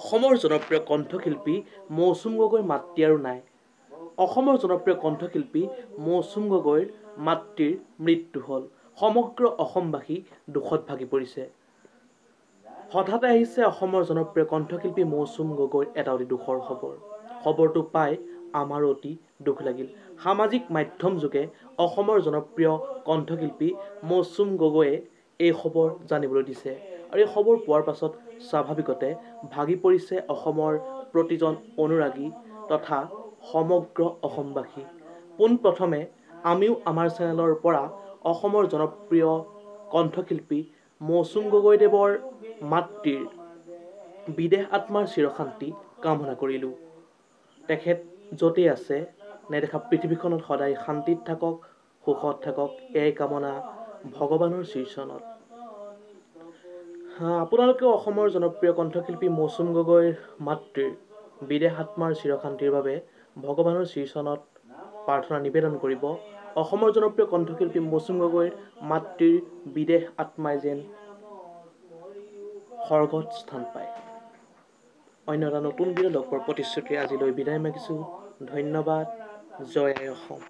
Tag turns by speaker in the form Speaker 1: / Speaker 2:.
Speaker 1: অসমৰ জনপ্ৰিয় কণ্ঠশিল্পী মৌচুম গগৈৰ মাতৃ আৰু নাই। অসমৰ জনপ্ৰিয় কণ্ঠশিল্পী মৌচুম গগৈৰ মাতৃৰ মৃত্যু হ'ল। সমগ্ৰ অসমবাসী দুখত ভাগি পৰিছে। হঠাতে আহিছে অসমৰ জনপ্ৰিয় কণ্ঠশিল্পী মৌচুম গগৈৰ এটা অতি দুখৰ খবৰ। খবৰটো পাই আমাৰো অতি দুখ লাগিল। সামাজিক মাধ্যম যোগে অসমৰ জনপ্ৰিয় কণ্ঠশিল্পী মৌচুম গগৈয়ে এই খবৰ জানিবলৈ দিছে। আৰু এই খবৰ পোৱাৰ পাছত স্বাভাৱিকতে ভাগি পৰিছে অসমৰ প্ৰতিজন অনুৰাগী তথা সমগ্ৰ অসমবাসী। পোনপ্ৰথমে আমিও আমাৰ চেনেলৰ পৰা অসমৰ জনপ্ৰিয় কণ্ঠশিল্পী মৌচুম গগৈদেৱৰ মাতৃৰ বিদেহ আত্মাৰ চিৰশান্তি কামনা কৰিলোঁ। তেখেত য'তেই আছে নেদেখা পৃথিৱীখনত সদায় শান্তিত থাকক, সুখত থাকক, এয়াই কামনা ভগৱানৰ শ্ৰীচৰণত। আপোনালোকেও অসমৰ জনপ্ৰিয় কণ্ঠশিল্পী মৌচুম গগৈৰ মাতৃৰ বিদেহ আত্মাৰ চিৰশান্তিৰ বাবে ভগৱানৰ শ্ৰীচৰণত প্ৰাৰ্থনা নিবেদন কৰিব। অসমৰ জনপ্ৰিয় কণ্ঠশিল্পী মৌচুম গগৈৰ মাতৃৰ বিদেহ আত্মাই যেন স্বৰ্গত স্থান পায়। অন্য এটা নতুন ভিডিঅ' লগ পোৱাৰ প্ৰতিশ্ৰুতিৰে আজিলৈ বিদায় মাগিছোঁ। ধন্যবাদ। জয় আই অসম।